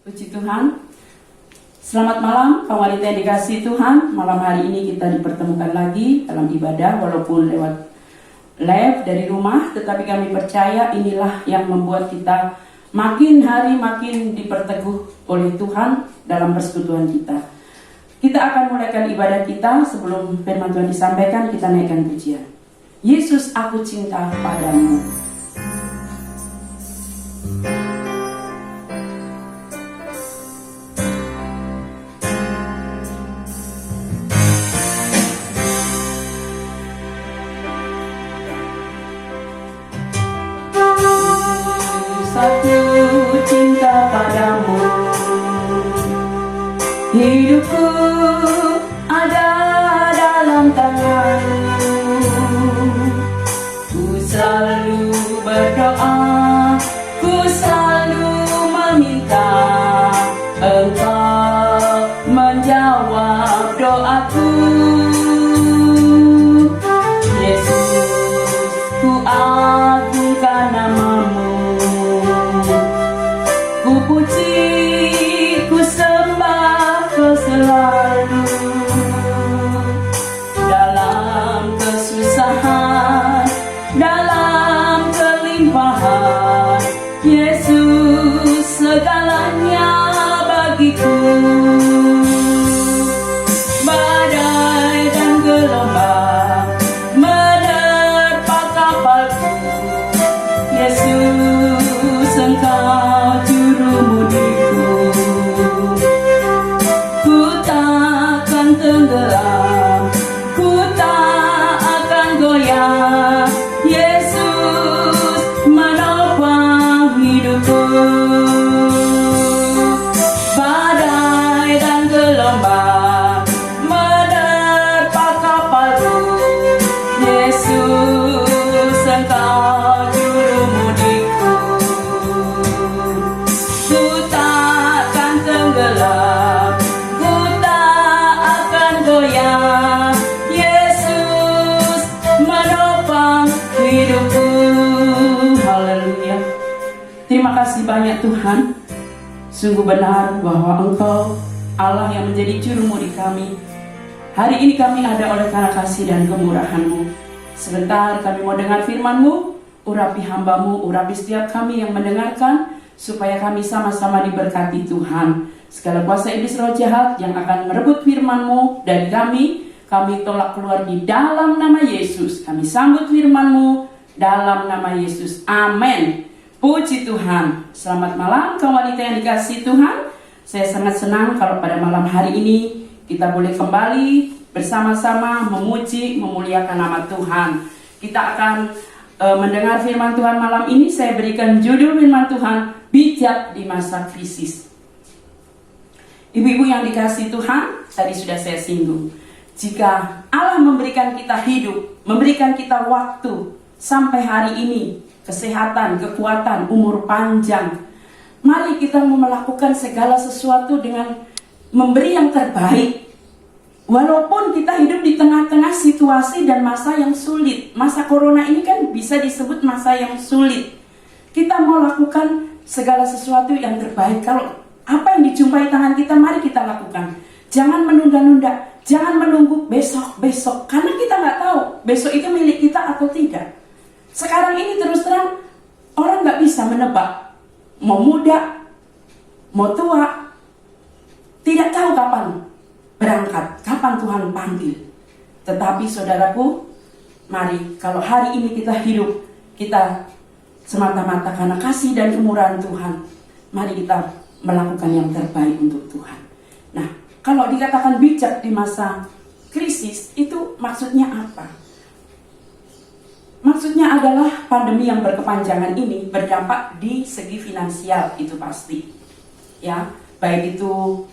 Puji Tuhan. Selamat malam kaum wanita yang dikasihi Tuhan. Malam hari ini kita dipertemukan lagi dalam ibadah, walaupun lewat live dari rumah, tetapi kami percaya inilah yang membuat kita makin hari makin diperteguh oleh Tuhan dalam persekutuan kita. Kita akan mulaikan ibadah kita. Sebelum firman Tuhan disampaikan, kita naikkan pujian. Yesus, aku cinta padamu. Aku cinta padamu, hidupku ada dalam tanganmu. Ku selalu berdoa, ku selalu meminta Engkau menjawab doaku. Yesus, ku agungkan namamu. Ku puji, ku sembah Kau selalu. Dalam kesusahan, dalam kelimpahan, Yesus segalanya bagiku. Badai dan gelombang menerpa kapalku, Yesus Engkau jurumudiku. Ku takkan tenggelam, ku tak akan goyah, Yesus menopang hidupku. Badai dan gelombang menerpa kapalku, Yesus Engkau jurumudiku. Ku takkan tenggelam, ku tak akan goyah, Yesus menopang hidupku. Haleluya. Terima kasih banyak Tuhan. Sungguh benar bahwa Engkau Allah yang menjadi jurumudi kami. Hari ini kami ada oleh karena kasih dan kemurahan-Mu. Sebentar kami mau dengar firman-Mu. Urapi hamba-Mu, urapi setiap kami yang mendengarkan, supaya kami sama-sama diberkati Tuhan. Segala kuasa iblis roh jahat yang akan merebut firman-Mu dari kami tolak keluar di dalam nama Yesus. Kami sambut firman-Mu dalam nama Yesus. Amin. Puji Tuhan. Selamat malam kaum wanita yang dikasihi Tuhan. Saya sangat senang kalau pada malam hari ini kita boleh kembali bersama-sama memuji, memuliakan nama Tuhan. Kita akan mendengar firman Tuhan malam ini. Saya berikan judul firman Tuhan, bijak di masa krisis. Ibu-ibu yang dikasihi Tuhan, tadi sudah saya singgung. Jika Allah memberikan kita hidup, memberikan kita waktu sampai hari ini, kesehatan, kekuatan, umur panjang, mari kita melakukan segala sesuatu dengan memberi yang terbaik. Walaupun kita hidup di tengah-tengah situasi dan masa yang sulit. Masa corona ini kan bisa disebut masa yang sulit. Kita mau lakukan segala sesuatu yang terbaik. Kalau apa yang dijumpai tangan kita, mari kita lakukan. Jangan menunda-nunda, jangan menunggu besok-besok. Karena kita nggak tahu besok itu milik kita atau tidak. Sekarang ini terus terang, orang nggak bisa menebak. Mau muda, mau tua, tidak tahu kapan berangkat, kapan Tuhan panggil. Tetapi saudaraku, mari kalau hari ini kita hidup, kita semata-mata karena kasih dan kemurahan Tuhan, mari kita melakukan yang terbaik untuk Tuhan. Nah, kalau dikatakan bijak di masa krisis, itu maksudnya apa? Maksudnya adalah pandemi yang berkepanjangan ini berdampak di segi finansial, itu pasti. Ya, baik itu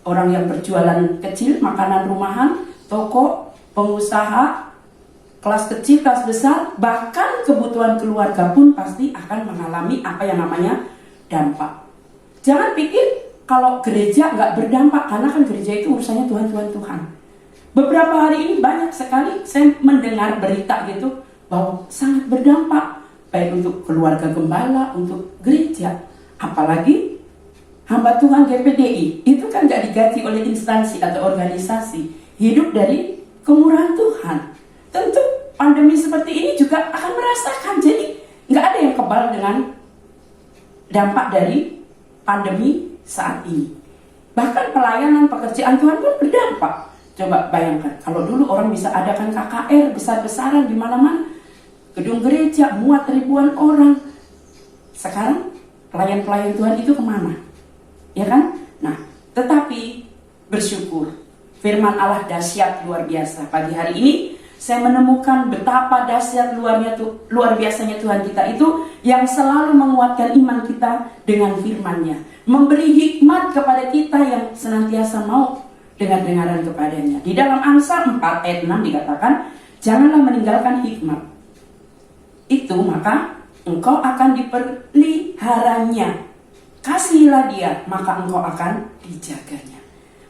orang yang berjualan kecil, makanan rumahan, toko, pengusaha, kelas kecil, kelas besar, bahkan kebutuhan keluarga pun pasti akan mengalami apa yang namanya dampak. Jangan pikir kalau gereja nggak berdampak, karena kan gereja itu urusannya Tuhan. Beberapa hari ini banyak sekali saya mendengar berita gitu, bahwa sangat berdampak baik untuk keluarga gembala, untuk gereja. Apalagi hamba Tuhan GPDI itu kan gak digaji oleh instansi atau organisasi, hidup dari kemurahan Tuhan. Tentu pandemi seperti ini juga akan merasakan, jadi gak ada yang kebal dengan dampak dari pandemi saat ini. Bahkan pelayanan pekerjaan Tuhan pun berdampak. Coba bayangkan, kalau dulu orang bisa adakan KKR besar-besaran di mana-mana, gedung gereja muat ribuan orang. Sekarang pelayan-pelayan Tuhan itu kemana? Ya kan? Nah, tetapi bersyukur, firman Allah dahsyat luar biasa. Pagi hari ini saya menemukan betapa dahsyat luar biasanya Tuhan kita itu, yang selalu menguatkan iman kita dengan firman-Nya, memberi hikmat kepada kita yang senantiasa mau dengan dengaran kepadanya. Di dalam Amsal 4 ayat 6 dikatakan, janganlah meninggalkan hikmat itu, maka engkau akan dipeliharanya. Kasihilah dia, maka engkau akan dijaganya.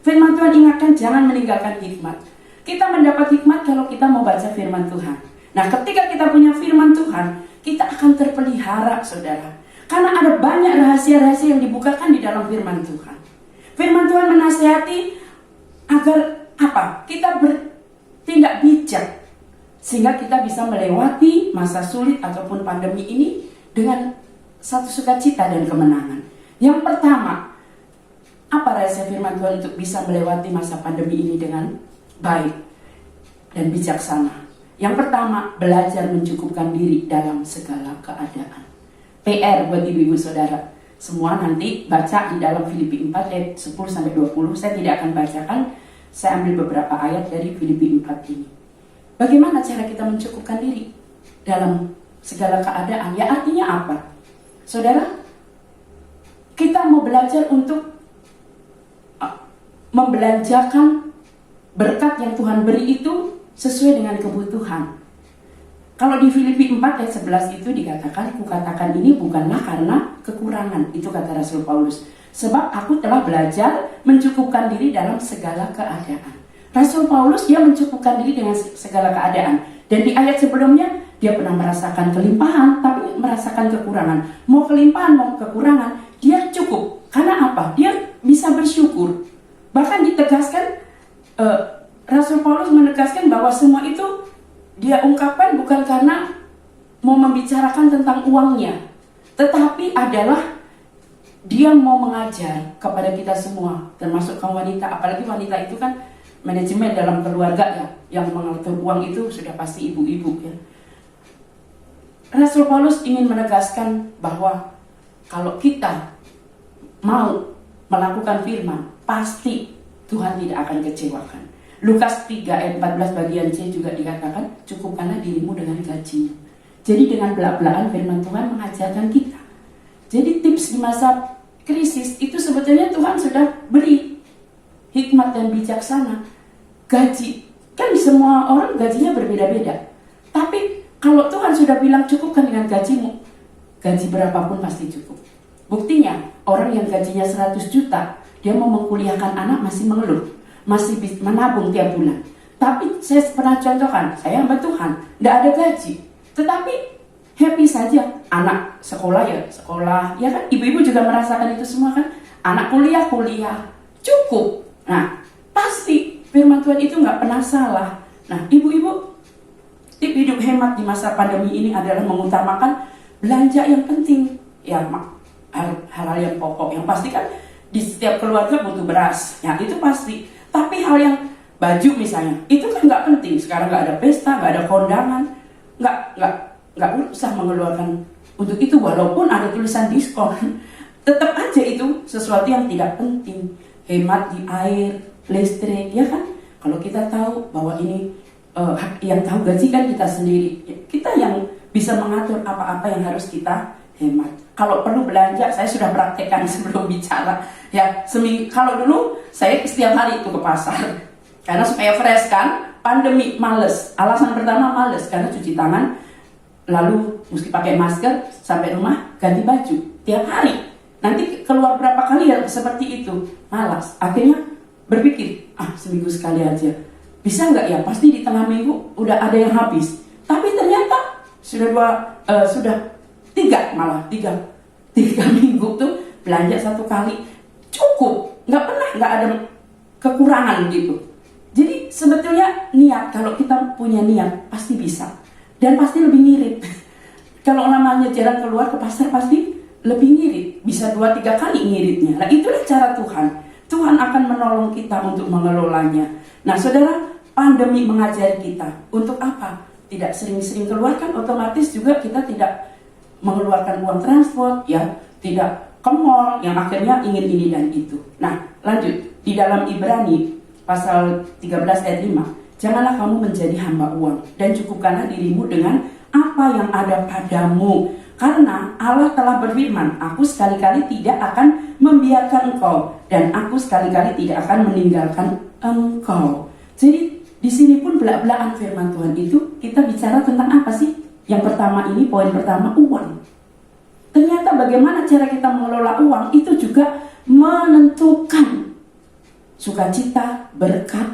Firman Tuhan ingatkan, jangan meninggalkan hikmat. Kita mendapat hikmat kalau kita mau baca firman Tuhan. Nah, ketika kita punya firman Tuhan, kita akan terpelihara, saudara. Karena ada banyak rahasia-rahasia yang dibukakan di dalam firman Tuhan. Firman Tuhan menasihati agar apa? Kita bertindak bijak, sehingga kita bisa melewati masa sulit ataupun pandemi ini dengan satu sukacita dan kemenangan. Yang pertama, apa rahasia firman Tuhan untuk bisa melewati masa pandemi ini dengan baik dan bijaksana? Yang pertama, belajar mencukupkan diri dalam segala keadaan. PR buat ibu-ibu saudara semua, nanti baca di dalam Filipi 4 ayat 10-20. Saya tidak akan bacakan, saya ambil beberapa ayat dari Filipi 4 ini. Bagaimana cara kita mencukupkan diri dalam segala keadaan? Ya, artinya apa? Saudara, kita mau belajar untuk membelanjakan berkat yang Tuhan beri itu sesuai dengan kebutuhan. Kalau di Filipi 4 ayat 11 itu dikatakan, kukatakan ini bukanlah karena kekurangan, itu kata Rasul Paulus, sebab aku telah belajar mencukupkan diri dalam segala keadaan. Rasul Paulus dia mencukupkan diri dengan segala keadaan. Dan di ayat sebelumnya dia pernah merasakan kelimpahan, tapi merasakan kekurangan. Mau kelimpahan, mau kekurangan, dia cukup. Karena apa? Dia bisa bersyukur. Bahkan ditegaskan, Rasul Paulus menegaskan bahwa semua itu dia ungkapkan bukan karena mau membicarakan tentang uangnya, tetapi adalah dia mau mengajar kepada kita semua, termasuk kaum wanita. Apalagi wanita itu kan manajemen dalam keluarga ya, yang mengatur uang itu sudah pasti ibu-ibu ya. Rasul Paulus ingin menegaskan bahwa kalau kita mau melakukan firman, pasti Tuhan tidak akan kecewakan. Lukas 3 ayat 14 bagian C juga dikatakan, cukupkanlah dirimu dengan gajimu. Jadi dengan belak-belakan firman Tuhan mengajarkan kita. Jadi tips di masa krisis itu sebetulnya Tuhan sudah beri hikmat dan bijaksana. Gaji, kan semua orang gajinya berbeda-beda. Tapi kalau Tuhan sudah bilang cukupkan dengan gajimu, gaji berapapun pasti cukup. Buktinya, orang yang gajinya 100 juta, dia mau mengkuliahkan anak masih mengeluh, masih menabung tiap bulan. Tapi saya pernah contohkan, saya hamba Tuhan, tidak ada gaji, tetapi happy saja. Anak sekolah ya sekolah, ya kan? Ibu-ibu juga merasakan itu semua kan? Anak kuliah, cukup. Nah, pasti firman Tuhan itu nggak pernah salah. Nah, ibu-ibu, tip hidup hemat di masa pandemi ini adalah mengutamakan belanja yang penting. Ya, hal-hal yang pokok, yang pasti kan di setiap keluarga butuh beras, ya itu pasti. Tapi hal yang baju misalnya, itu kan nggak penting. Sekarang nggak ada pesta, nggak ada kondangan, nggak usah mengeluarkan untuk itu, walaupun ada tulisan diskon. Tetap aja itu sesuatu yang tidak penting. Hemat di air, listrik, ya kan? Kalau kita tahu bahwa ini yang tahu gaji kan kita sendiri, kita yang bisa mengatur apa-apa yang harus kita hemat. Kalau perlu belanja, saya sudah praktekkan sebelum bicara. Ya, kalau dulu saya setiap hari itu ke pasar, karena supaya fresh kan. Pandemi males. Alasan pertama males karena cuci tangan, lalu mesti pakai masker, sampai rumah ganti baju tiap hari. Nanti keluar berapa kali ya seperti itu, malas. Akhirnya berpikir, seminggu sekali aja. Bisa nggak ya? Pasti di tengah minggu udah ada yang habis. Tapi ternyata sudah tiga minggu tuh belanja satu kali. cukup, nggak ada kekurangan gitu. Jadi sebetulnya niat, kalau kita punya niat pasti bisa dan pasti lebih ngirit. Kalau namanya jarang keluar ke pasar pasti lebih ngirit, bisa 2-3 kali ngiritnya. Nah itulah cara Tuhan. Tuhan akan menolong kita untuk mengelolanya. Nah saudara, pandemi mengajari kita untuk apa? Tidak sering-sering keluar, kan otomatis juga kita tidak mengeluarkan uang transport, ya, tidak ke mall yang akhirnya ingin ini dan itu. Nah lanjut, di dalam Ibrani pasal 13 ayat 5, janganlah kamu menjadi hamba uang dan cukupkanlah dirimu dengan apa yang ada padamu, karena Allah telah berfirman, aku sekali-kali tidak akan membiarkan engkau dan aku sekali-kali tidak akan meninggalkan engkau. Jadi di sini pun belak-belakan firman Tuhan itu kita bicara tentang apa sih? Yang pertama ini, poin pertama, uang. Ternyata bagaimana cara kita mengelola uang itu juga menentukan sukacita, berkat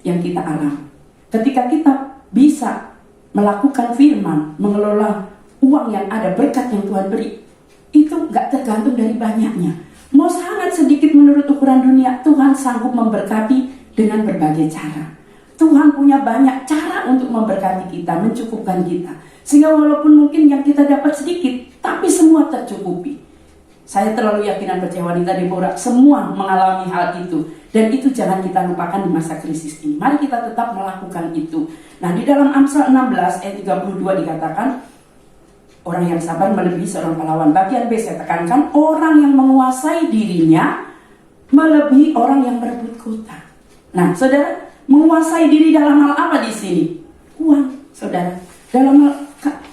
yang kita alami. Ketika kita bisa melakukan firman, mengelola uang yang ada, berkat yang Tuhan beri, itu gak tergantung dari banyaknya. Mau sangat sedikit menurut ukuran dunia, Tuhan sanggup memberkati dengan berbagai cara. Tuhan punya banyak cara untuk memberkati kita, mencukupkan kita. Sehingga walaupun mungkin yang kita dapat sedikit, tapi semua tercukupi. Saya terlalu yakin dan percaya wanita Deborah semua mengalami hal itu. Dan itu jangan kita lupakan di masa krisis ini. Mari kita tetap melakukan itu. Nah di dalam Amsal 16 ayat 32 dikatakan, orang yang sabar melebihi seorang pahlawan. Bagian B saya tekankan, orang yang menguasai dirinya melebihi orang yang berebut kota. Nah saudara, menguasai diri dalam hal apa di sini? Uang, saudara.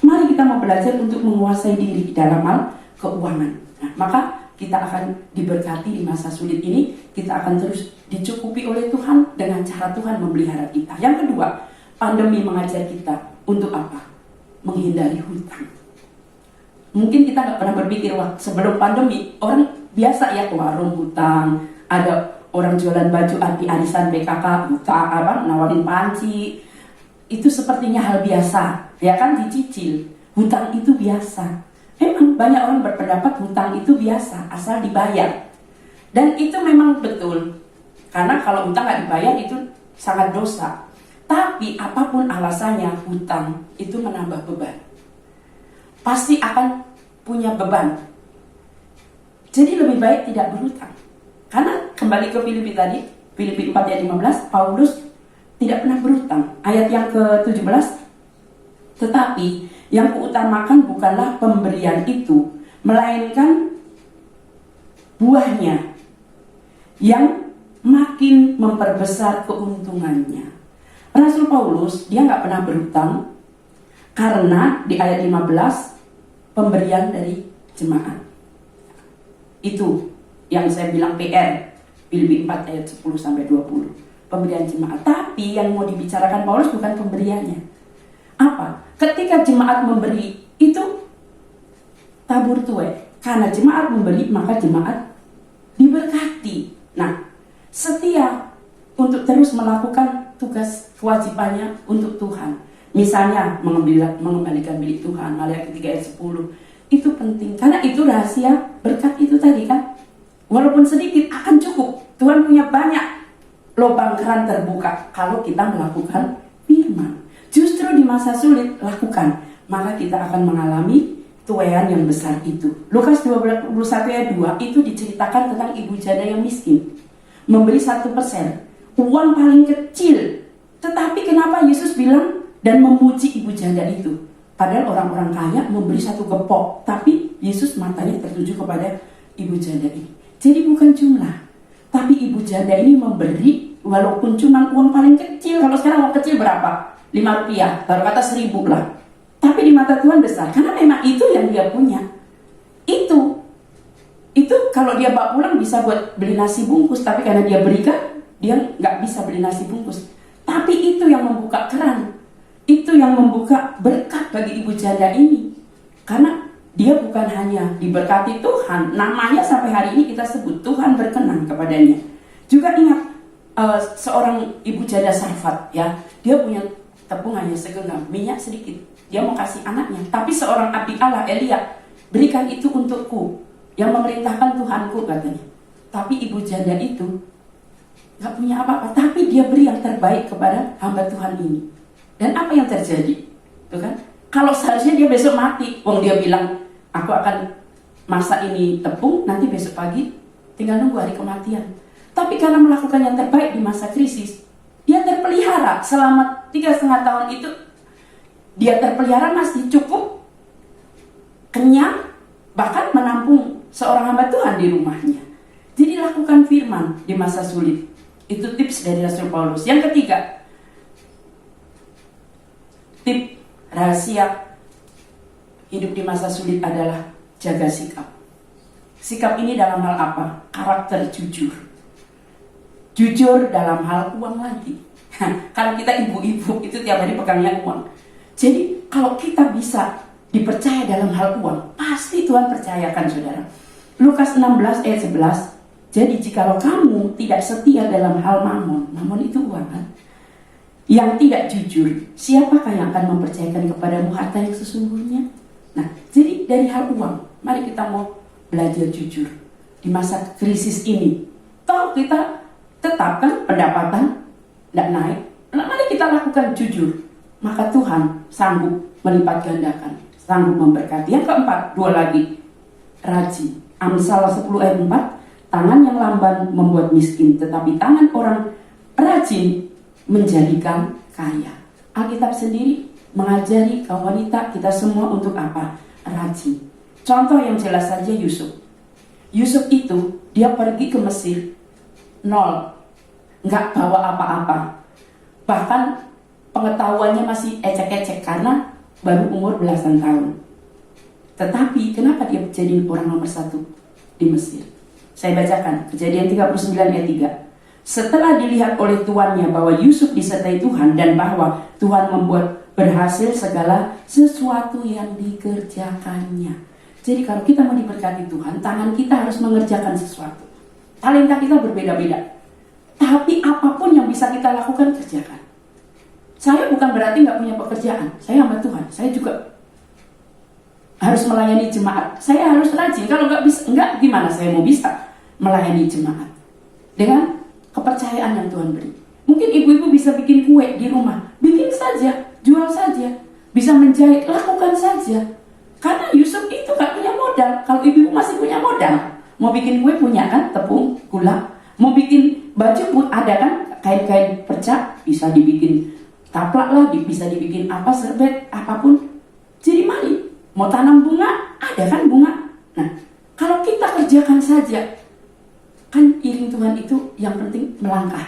Mari kita mau belajar untuk menguasai diri dalam hal keuangan. Nah, maka kita akan diberkati di masa sulit ini. Kita akan terus dicukupi oleh Tuhan dengan cara Tuhan memelihara kita. Yang kedua, pandemi mengajar kita untuk apa? Menghindari hutang. Mungkin kita nggak pernah berpikir, wah sebelum pandemi orang biasa ya ke warung hutang, ada orang jualan baju anti arisan PKK hutang, nawarin panci, itu sepertinya hal biasa, ya kan, dicicil. Hutang itu biasa. Memang banyak orang berpendapat hutang itu biasa asal dibayar, dan itu memang betul, karena kalau hutang nggak dibayar itu sangat dosa. Tapi apapun alasannya, hutang itu menambah beban. Pasti akan punya beban. Jadi lebih baik tidak berhutang. Karena kembali ke Filipi tadi, Filipi 4 ayat 15, Paulus tidak pernah berhutang. Ayat yang ke-17, tetapi yang kuutamakan bukanlah pemberian itu, melainkan buahnya yang makin memperbesar keuntungannya. Rasul Paulus, dia nggak pernah berhutang, karena di ayat 15, pemberian dari jemaat. Itu yang saya bilang PR, Filipi 4 ayat 10-20, pemberian jemaat. Tapi yang mau dibicarakan Paulus bukan pemberiannya. Apa? Ketika jemaat memberi, itu tabur tuai. Karena jemaat memberi, maka jemaat diberkati. Nah, setia untuk terus melakukan tugas kewajibannya untuk Tuhan. Misalnya mengembalikan milik Tuhan, Maliaki 3 ayat 10. Itu penting, karena itu rahasia berkat itu tadi kan. Walaupun sedikit akan cukup. Tuhan punya banyak lubang keran terbuka kalau kita melakukan firman. Justru di masa sulit lakukan, maka kita akan mengalami tuaian yang besar itu. Lukas 21 ayat 2 itu diceritakan tentang ibu janda yang miskin, memberi 1%, uang paling kecil. Tetapi kenapa Yesus bilang dan memuji ibu janda itu? Padahal orang-orang kaya memberi 1 gepok, tapi Yesus matanya tertuju kepada ibu janda ini. Jadi bukan jumlah, tapi ibu janda ini memberi walaupun cuma uang paling kecil. Kalau sekarang uang kecil berapa? 5 rupiah, baru kata 1000 lah. Tapi di mata Tuhan besar, karena memang itu yang dia punya. Itu kalau dia bawa pulang bisa buat beli nasi bungkus, tapi karena dia berikan, dia nggak bisa beli nasi bungkus. Tapi itu yang membuka keran, itu yang membuka berkat bagi ibu janda ini. Karena dia bukan hanya diberkati Tuhan, namanya sampai hari ini kita sebut Tuhan berkenan kepadanya. Juga ingat seorang ibu janda Sarfat, ya, dia punya tepung hanya segenggam, minyak sedikit, dia mau kasih anaknya. Tapi seorang abdi Allah, Elia, berikan itu untukku, yang memerintahkan Tuhanku, katanya. Tapi ibu janda itu gak punya apa-apa, tapi dia beri yang terbaik kepada hamba Tuhan ini. Dan apa yang terjadi? Tuh kan? Kalau seharusnya dia besok mati, wong dia bilang, aku akan masak ini tepung, nanti besok pagi tinggal nunggu hari kematian. Tapi karena melakukan yang terbaik di masa krisis, dia terpelihara selama 3,5 tahun itu. Dia terpelihara masih cukup, kenyang, bahkan menampung seorang hamba Tuhan di rumahnya. Jadi lakukan firman di masa sulit. Itu tips dari Rasul Paulus. Yang ketiga, tip rahasia hidup di masa sulit adalah jaga sikap. Sikap ini dalam hal apa? Karakter jujur. Jujur dalam hal uang lagi. Kalau kita ibu-ibu itu tiap hari pegangnya uang. Jadi kalau kita bisa dipercaya dalam hal uang, pasti Tuhan percayakan, saudara. Lukas 16 ayat 11. Jadi jikalau kamu tidak setia dalam hal mamon, mamon itu uang kan? Yang tidak jujur, siapakah yang akan mempercayakan kepadamu harta yang sesungguhnya? Nah, jadi dari hal uang, mari kita mau belajar jujur di masa krisis ini. Tahu kita tetap kan pendapatan tidak naik, nah, mari kita lakukan jujur. Maka Tuhan sanggup melipat gandakan, sanggup memberkati. Yang keempat, dua lagi, rajin. Amsal 10 ayat 4. Tangan yang lamban membuat miskin, tetapi tangan orang rajin menjadikan kaya. Alkitab sendiri mengajari kaum wanita kita semua untuk apa? Rajin. Contoh yang jelas saja Yusuf. Yusuf itu dia pergi ke Mesir, nol, nggak bawa apa-apa. Bahkan pengetahuannya masih ecek-ecek karena baru umur belasan tahun. Tetapi kenapa dia jadi orang nomor 1 di Mesir? Saya bacakan Kejadian 39 ayat 3. Setelah dilihat oleh tuannya bahwa Yusuf disertai Tuhan dan bahwa Tuhan membuat berhasil segala sesuatu yang dikerjakannya. Jadi kalau kita mau diberkati Tuhan, tangan kita harus mengerjakan sesuatu. Talenta kita berbeda-beda, tapi apapun yang bisa kita lakukan, kerjakan. Saya bukan berarti nggak punya pekerjaan. Saya hamba Tuhan, saya juga harus melayani jemaat. Saya harus rajin. Kalau nggak bisa, nggak gimana saya mau bisa melayani jemaat dengan kepercayaan yang Tuhan beri. Mungkin ibu-ibu bisa bikin kue di rumah, bikin saja, jual saja. Bisa menjahit, lakukan saja. Karena Yusuf itu nggak punya modal. Kalau ibu-ibu masih punya modal, mau bikin kue punya kan, tepung, gula. Mau bikin baju pun ada kan, kain-kain perca bisa dibikin taplak lah, bisa dibikin apa, serbet, apapun. Jadi mari, mau tanam bunga, ada kan bunga. Nah, kalau kita kerjakan saja, kan iring Tuhan itu yang penting melangkah.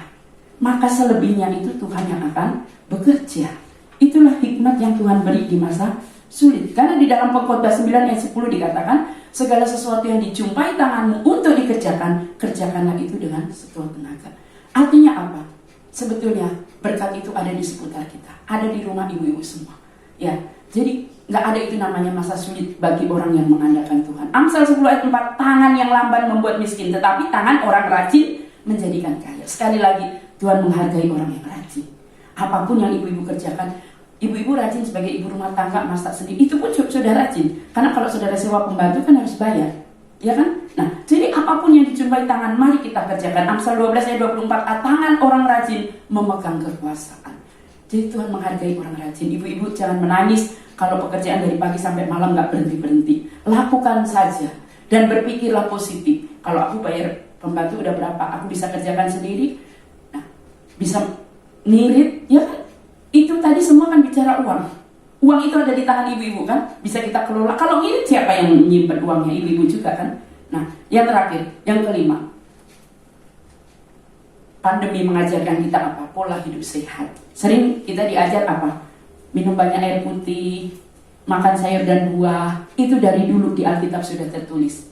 Maka selebihnya itu Tuhan yang akan bekerja. Itulah hikmat yang Tuhan beri di masa sulit. Karena di dalam Pengkhotbah 9 ayat 10 dikatakan, segala sesuatu yang dijumpai tanganmu untuk dikerjakan, kerjakanlah itu dengan sekuat tenaga. Artinya apa? Sebetulnya berkat itu ada di seputar kita, ada di rumah ibu-ibu semua. Ya, jadi nggak ada itu namanya masa sulit bagi orang yang mengandalkan Tuhan. Amsal 10 ayat 4, tangan yang lamban membuat miskin, tetapi tangan orang rajin menjadikan kaya. Sekali lagi, Tuhan menghargai orang yang rajin. Apapun yang ibu-ibu kerjakan, ibu-ibu rajin sebagai ibu rumah tangga, masak sendiri, itu pun sudah rajin. Karena kalau saudara sewa pembantu kan harus bayar, ya kan? Nah, jadi apapun yang dijumpai tangan, mari kita kerjakan. Amsal 12 ayat 24, tangan orang rajin memegang kekuasaan. Jadi Tuhan menghargai orang rajin. Ibu-ibu jangan menangis kalau pekerjaan dari pagi sampai malam nggak berhenti-berhenti. Lakukan saja dan berpikirlah positif. Kalau aku bayar pembantu udah berapa, aku bisa kerjakan sendiri. Nah, bisa ngirit, ya kan? Itu tadi semua kan bicara uang. Uang itu ada di tangan ibu-ibu kan, bisa kita kelola. Kalau ngirit siapa yang menyimpan uangnya? Ibu-ibu juga kan. Nah, yang terakhir, yang kelima, pandemi mengajarkan kita apa? Pola hidup sehat. Sering kita diajar apa? Minum banyak air putih, makan sayur dan buah. Itu dari dulu di Alkitab sudah tertulis.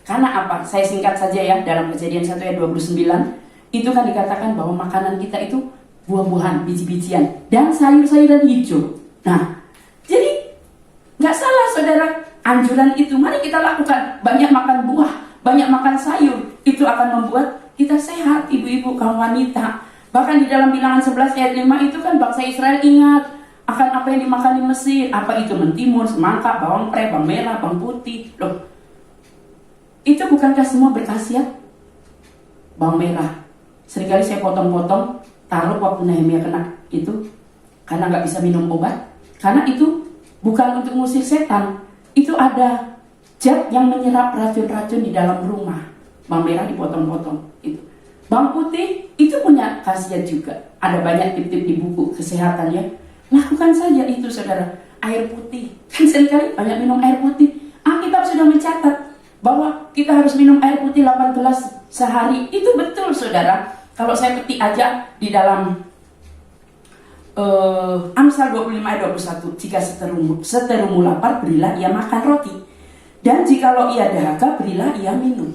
Karena apa? Saya singkat saja ya, dalam Kejadian 1 ayat 29, itu kan dikatakan bahwa makanan kita itu buah-buahan, biji-bijian, dan sayur-sayuran hijau. Nah, jadi nggak salah saudara, anjuran itu mari kita lakukan. Banyak makan buah, banyak makan sayur, itu akan membuat kita sehat, ibu-ibu, kaum wanita. Bahkan di dalam Bilangan 11 ayat 5 itu kan bangsa Israel ingat akan apa yang dimakan di Mesir. Apa itu? Mentimun, semangka, bawang pre, bawang merah, bawang putih. Loh, itu bukankah semua berkhasiat? bawang merah. Seringkali saya potong-potong, taruh waktu Nehemia kena itu, karena nggak bisa minum obat. Karena itu bukan untuk ngusir setan, itu ada zat yang menyerap racun-racun di dalam rumah. Bawang merah dipotong-potong itu. Bawang putih itu punya khasiat juga. Ada banyak tip-tip di buku kesehatan ya. Lakukan saja itu saudara. Air putih, kan seringkali banyak minum air putih. Alkitab sudah mencatat bahwa kita harus minum air putih 8 gelas sehari. Itu betul saudara. Kalau saya petik aja di dalam Amsal 25 ayat 21, jika seterumu lapar, berilah ia makan roti, dan jikalau ia dahaga, berilah ia minum.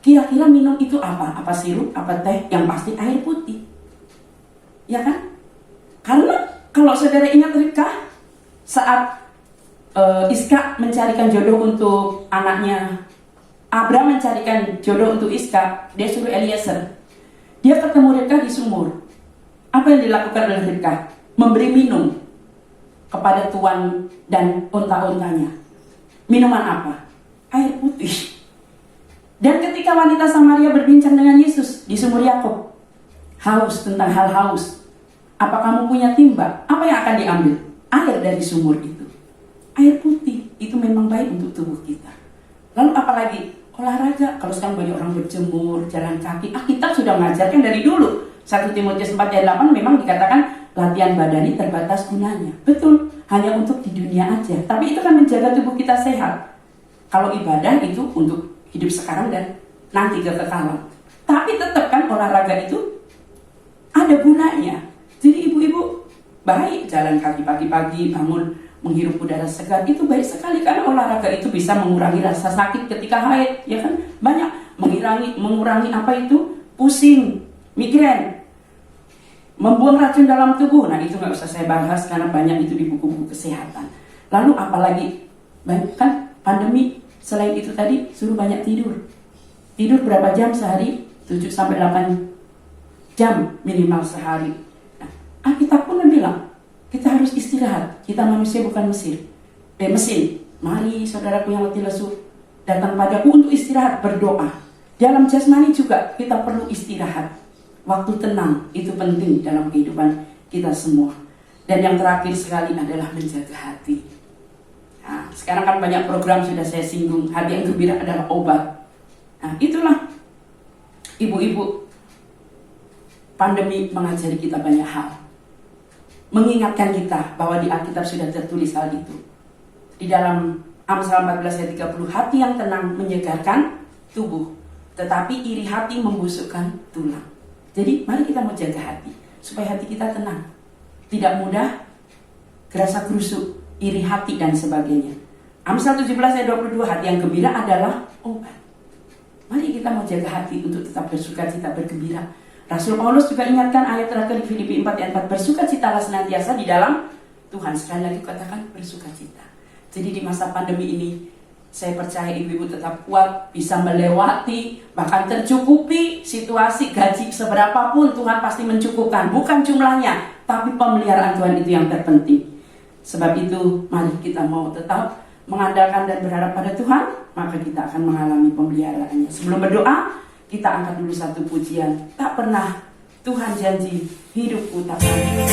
Kira-kira minum itu apa? Apa sirup, apa teh? Yang pasti air putih, ya kan? Karena kalau saudara ingat Ribkah saat Iska mencarikan jodoh untuk anaknya, Abraham mencarikan jodoh untuk Iska, dia suruh Eliezer. Dia ketemu Ribkah di sumur. Apa yang dilakukan oleh Ribkah? Memberi minum kepada tuan dan unta-untanya. Minuman apa? Air putih. Dan ketika wanita Samaria berbincang dengan Yesus di sumur Yakub, haus, tentang hal haus, apa kamu punya timba? Apa yang akan diambil? Air dari sumur itu. Air putih itu memang baik untuk tubuh kita. Lalu apalagi? Olahraga. Kalau sekarang banyak orang berjemur, jalan kaki. Alkitab sudah mengajarkan dari dulu. 1 Timotius 4 ayat 8 memang dikatakan latihan badani terbatas gunanya. Betul, hanya untuk di dunia aja. Tapi itu kan menjaga tubuh kita sehat. Kalau ibadah itu untuk hidup sekarang dan nanti kekekalan. Tapi tetap kan olahraga itu ada gunanya. Jadi ibu-ibu baik jalan kaki pagi-pagi, bangun menghirup udara segar, itu baik sekali karena olahraga itu bisa mengurangi rasa sakit ketika haid, ya kan? Banyak mengurangi apa itu? Pusing, migrain, membuang racun dalam tubuh. Nah itu nggak usah saya bahas karena banyak itu di buku-buku kesehatan. Lalu apalagi banyak kan pandemi, selain itu tadi suruh banyak tidur. Tidur berapa jam sehari? 7-8 jam minimal sehari. Nah, Alkitab pun bilang kita harus istirahat. Kita manusia bukan mesin. Mari saudaraku yang letih lesu, datang padaku untuk istirahat, berdoa. Dalam jasmani juga kita perlu istirahat. Waktu tenang itu penting dalam kehidupan kita semua. Dan yang terakhir sekali adalah menjaga hati. Nah, sekarang kan banyak program sudah saya singgung. Hati yang gembira adalah obat. Nah itulah ibu-ibu, pandemi mengajari kita banyak hal, mengingatkan kita bahwa di Alkitab sudah tertulis hal itu. Di dalam Amsal 14 ayat 30, hati yang tenang menyegarkan tubuh, tetapi iri hati membusukkan tulang. Jadi mari kita mau jaga hati, supaya hati kita tenang, tidak mudah gerasa gerusuk, iri hati dan sebagainya. Amsal 17 ayat 22, hati yang gembira adalah obat. Mari kita mau jaga hati untuk tetap bersukacita, bergembira. Rasul Paulus juga ingatkan ayat terakhir di Filipi 4 ayat 4, bersukacitalah senantiasa di dalam Tuhan. Sekali lagi katakan bersukacita. Jadi di masa pandemi ini, saya percaya ibu-ibu tetap kuat, bisa melewati, bahkan tercukupi situasi gaji seberapapun Tuhan pasti mencukupkan. Bukan jumlahnya, tapi pemeliharaan Tuhan itu yang terpenting. Sebab itu, mari kita mau tetap mengandalkan dan berharap pada Tuhan, maka kita akan mengalami pemeliharaannya. Sebelum berdoa, kita angkat dulu satu pujian. Tak pernah Tuhan janji, hidupku tak pernah.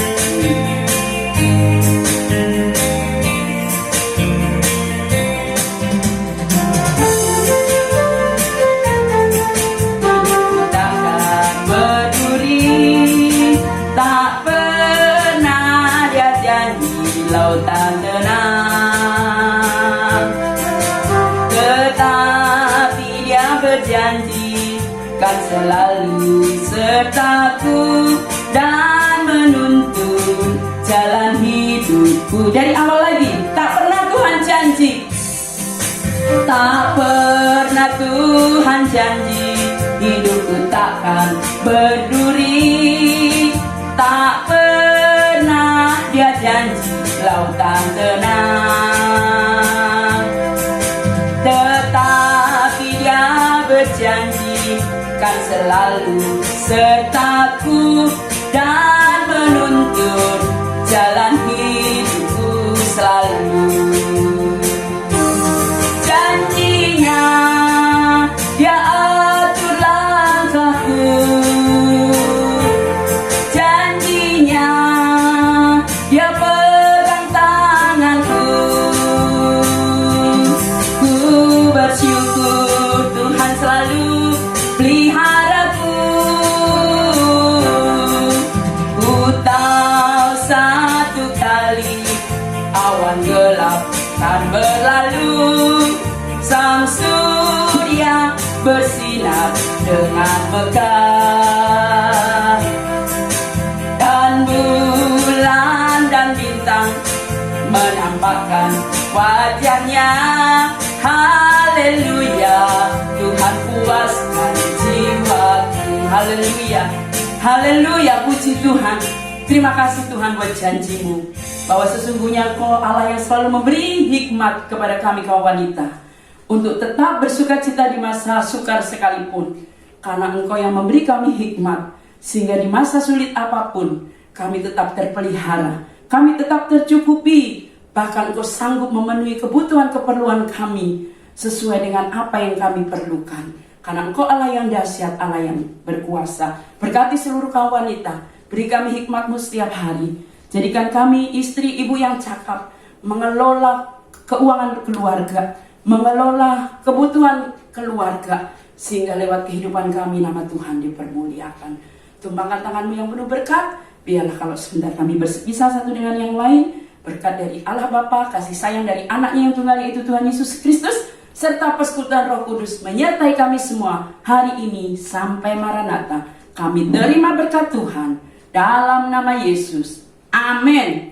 Takkan berduri, tak pernah dia janji lautan tenang. Tetapi dia berjanji kan selalu sertaku dan menuntun jalan hidupku. Dari awal lagi, tak pernah Tuhan janji, tak pernah Tuhan janji, hidupku takkan berduri. Tak pernah dia janji lautan tenang. Tetapi dia berjanji kan selalu sertaku dan menuntun jalan hidupku selalu. Janjinya dia atur langkahku, dengan megah, dan bulan dan bintang menampakkan wajahnya. Haleluya, Tuhan puaskan jiwaku. Haleluya, haleluya, puji Tuhan. Terima kasih Tuhan buat janjimu, bahwa sesungguhnya Engkau Allah yang selalu memberi hikmat kepada kami kaum wanita, untuk tetap bersuka cita di masa sukar sekalipun. Karena Engkau yang memberi kami hikmat, sehingga di masa sulit apapun, kami tetap terpelihara, kami tetap tercukupi. Bahkan Engkau sanggup memenuhi kebutuhan keperluan kami, sesuai dengan apa yang kami perlukan. Karena Engkau Allah yang dahsyat, Allah yang berkuasa. Berkati seluruh kaum wanita, beri kami hikmat-Mu setiap hari. Jadikan kami istri ibu yang cakap, mengelola keuangan keluarga, mengelola kebutuhan keluarga, sehingga lewat kehidupan kami nama Tuhan dipermuliakan. Tumpangkan tangan-Mu yang penuh berkat, biarlah kalau sebentar kami berpisah satu dengan yang lain, berkat dari Allah Bapa, kasih sayang dari anaknya yang tunggal yaitu Tuhan Yesus Kristus, serta persekutuan Roh Kudus menyertai kami semua hari ini sampai Maranatha. Kami terima berkat Tuhan dalam nama Yesus. Amin.